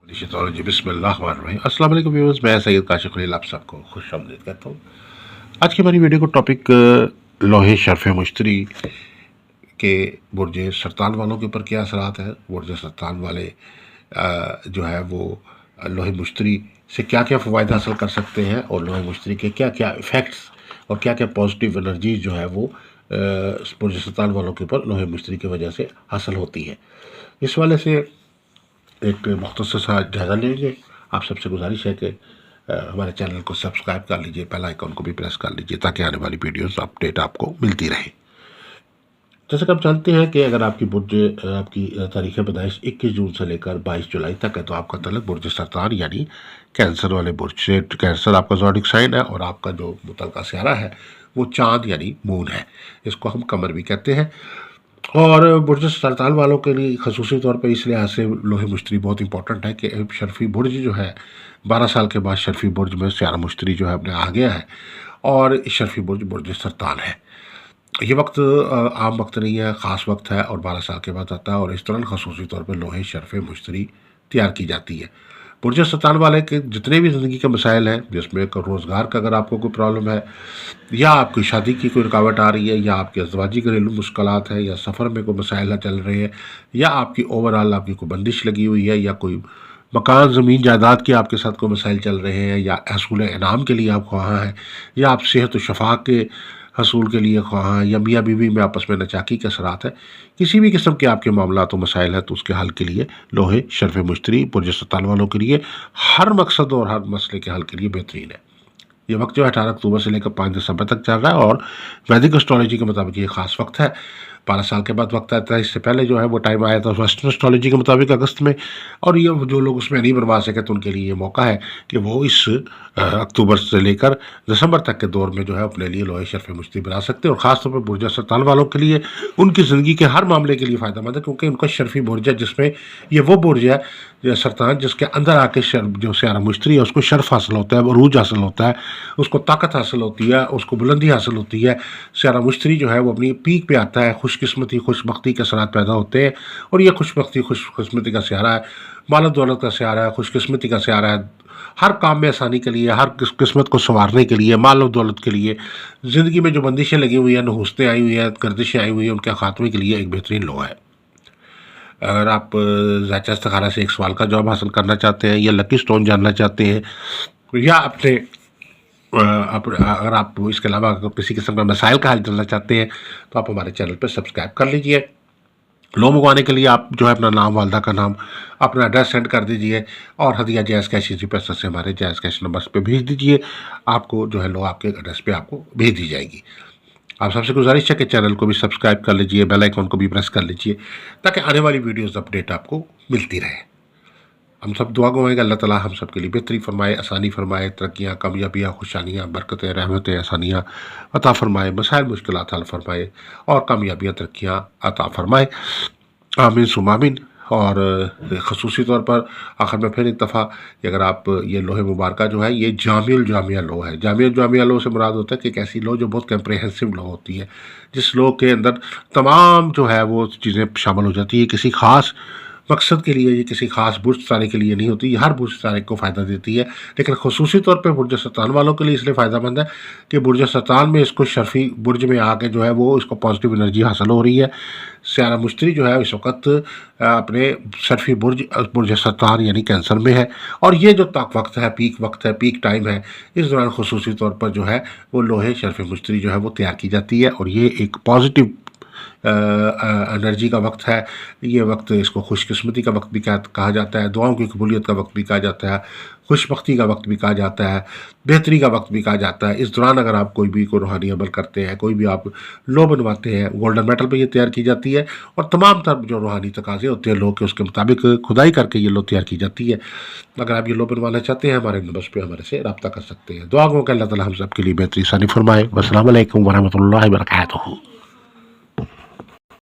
जी बिस्मिल्लाहिर्रहमानिर्रहीम। अस्सलाम वालेकुम व्यूअर्स, मैं सैयद काशिफ खलील आप सबको खुश आमदीद कहता हूँ। आज की हमारी वीडियो को टॉपिक लोहे शर्फ़ मुश्तरी के बुर्ज सरतान वालों के ऊपर क्या असरात है। बुर्ज सरतान वाले जो है वो लोहे मुश्तरी से क्या क्या फ़वाइद हासिल कर सकते हैं और लोहे मुश्तरी के क्या क्या इफ़ेक्ट्स और क्या क्या पॉजिटिव एनर्जीज जो है वो बुर्ज सरतान वालों के ऊपर लोहे मुश्तरी की वजह से हासिल होती है। इस वाले से एक मुख्तसर सा जायज़ा लेंगे। आप सबसे गुजारिश है कि हमारे चैनल को सब्सक्राइब कर लीजिए, बेल आइकन को भी प्रेस कर लीजिए ताकि आने वाली वीडियोस अपडेट आपको मिलती रहे। जैसे कि आप जानते हैं कि अगर आपकी तारीख़ पैदाइश 21 जून से लेकर 22 जुलाई तक है तो आपका तल्लुक़ बुर्ज सरतान यानी कैंसर वाले बुर्ज से, कैंसर आपका ज़ोडिक साइन है और आपका जो मुतल्लका सियारा है वो चाँद यानी मून है। इसको हम कमर भी कहते हैं। और बुर्ज सरतान वालों के लिए खसूसी तौर पर इस लिहाज से लोहे मुश्तरी बहुत इंपॉर्टेंट है कि शर्फी बुर्ज जो है 12 साल के बाद शर्फी बुर्ज में सियारा मुश्तरी जो है अपने आ गया है और इस शर्फी बुर्ज बुर्ज सरतान है। ये वक्त आम वक्त नहीं है, ख़ास वक्त है और 12 साल के बाद आता है और इस दौरान खसूसी तौर पर लोहे शर्फ मुश्तरी तैयार की जाती है। बुर्ज सरतान वाले के जितने भी ज़िंदगी के मसाइल हैं, जिसमें रोज़गार का अगर आपको कोई प्रॉब्लम है या आपकी शादी की कोई रुकावट आ रही है या आपके अज़वाजी घरेलू मुश्किलात है या सफ़र में कोई मसाइल चल रहे हैं या आपकी ओवरऑल आपकी कोई बंदिश लगी हुई है या कोई मकान ज़मीन जायदाद के आपके साथ कोई मसाइल चल रहे हैं या हसूल इनाम के लिए आप ख्वाह हैं या आप सेहत व शफा के हसूल के लिए ख्वाह हैं या मियाँ बीवी में आपस में नचाकी के असरात है, किसी भी किस्म के आपके मामलात व मसाइल है तो उसके हल के लिए लोहे शर्फ मुश्तरी बुर्ज सरतान वालों के लिए हर मकसद और हर मसले के हल के लिए बेहतरीन है। ये वक्त जो है 18 अक्टूबर से लेकर 5 दिसंबर तक चल रहा है और वैदिक एस्ट्रोलॉजी के मुताबिक ये ख़ास वक्त है। 12 साल के बाद वक्त आता है। इससे पहले जो है वो टाइम आया था वेस्टर्न एस्ट्रोलॉजी के मुताबिक अगस्त में, और ये जो लोग उसमें नहीं बनवा सके तो उनके लिए ये मौका है कि वो इस अक्टूबर से लेकर दिसंबर तक के दौर में जो है अपने लिए लोहे शर्फ मुश्तरी बना सकते हैं। और ख़ास तौर पर बुर्ज सरतान वालों के लिए उनकी ज़िंदगी के हर मामले के लिए फ़ायदा मंद है क्योंकि उनका शर्फी बुर्ज है जिसमें ये वो बुर्ज है सरतान जिसके अंदर आके जो सियारा मुश्तरी है उसको शर्फ हासिल होता है, अरूज हासिल होता है, उसको ताकत हासिल होती है, उसको बुलंदी हासिल होती है। सियारा मुश्तरी जो है वो अपनी पीक पे आता है, खुशकिस्मती खुशबख्ती के असरात पैदा होते हैं और ये खुशकिस्मती का सियारा है, माल दौलत का सियारा है, खुशकिस्मती का सियारा है, हर काम में आसानी के लिए, हर किस्मत को संवारने के लिए, माल और दौलत के लिए, ज़िंदगी में जो बंदिशें लगी हुई हैं, नहुस्तें आई हुई हैं, गर्दिशें आई हुई हैं, उनके खात्मे के लिए एक बेहतरीन लोहा है। अगर आप ज़ायचा इस्तिखारा से एक सवाल का जवाब हासिल करना चाहते हैं या लकी स्टोन जानना चाहते हैं या अगर आप इसके अलावा किसी किस्म का मसाइल का हल जानना चाहते हैं तो आप हमारे चैनल पर सब्सक्राइब कर लीजिए। लोन मंगवाने के लिए आप जो है अपना नाम, वालदा का नाम, अपना एड्रेस सेंड कर दीजिए और हदिया जायज़ कैश इसी पैसा से हमारे जायज़ कैश नंबर पे भेज दीजिए। आपको जो है लो आपके एड्रेस पे आपको भेज दी जाएगी। आप सबसे गुजारिश है कि चैनल को भी सब्सक्राइब कर लीजिए, बेल आइकन को भी प्रेस कर लीजिए ताकि आने वाली वीडियोस अपडेट आपको मिलती रहे। हम सब दुआ गवाएंगे अल्लाह ताला हम सब के लिए बेहतरी फरमाए, आसानी फरमाए, तरक्कियाँ, कामयाबियाँ, खुशानियाँ, बरकतें, रहमतें, आसानियाँ अता फरमाए, मसाइल मुश्किलात हल फरमाए और कामयाबियाँ, तरक्कियाँ अता फरमाए। आमीन सुम्मा आमीन। और ख़ुसूसी तौर पर आखिर में फिर एक दफ़ा अगर आप ये लोहे मुबारक जो है ये जामिउल जामिया लो है। जामिउल जामिया लो से मुराद होता है कि एक ऐसी लो जो बहुत कंप्रेहेंसिव लो होती है, जिस लो के अंदर तमाम जो है वो चीज़ें शामिल हो जाती है। किसी ख़ास मकसद के लिए, ये किसी ख़ास बुर्ज तारे के लिए नहीं होती, ये हर बुर्ज तारे को फ़ायदा देती है। लेकिन ख़ुसूसी तौर पर बुर्ज सरतान वालों के लिए इसलिए फ़ायदेमंद है कि बुर्ज सरतान में इसको शर्फी बुर्ज में आके जो है वो इसको पॉजिटिव एनर्जी हासिल हो रही है। सियारा मुश्तरी जो है इस वक्त अपने शर्फी बुर्ज सरतान यानी कैंसर में है और ये जो वक्त है, पीक टाइम है, इस दौरान ख़ुसूसी तौर पर जो है वो लोहे शर्फी मुश्तरी जो है वो तैयार की जाती है और ये एक पॉजिटिव एनर्जी का वक्त है। ये वक्त इसको खुशकिस्मती का वक्त भी कहा जाता है, दुआओं की कबूलियत का वक्त भी कहा जाता है, खुशबख्ती का वक्त भी कहा जाता है, बेहतरी का वक्त भी कहा जाता है। इस दौरान अगर आप कोई भी रूहानी अमल करते हैं, कोई भी आप लो बनवाते हैं, गोल्डन मेटल पे ये तैयार की जाती है और तमाम तर जो रूहानी तकाजे होते हैं लो के उसके मुताबिक खुदाई करके ये लो तैयार की जाती है। अगर आप ये लो बनवाना चाहते हैं हमारे नंबर पर हमारे से रब्ता कर सकते हैं। दुआ गो कि अल्लाह ताला हम सब के लिए बेहतरी आसानी फरमाए। अस्सलामु अलैकुम व रहमतुल्लाहि व बरकातहू।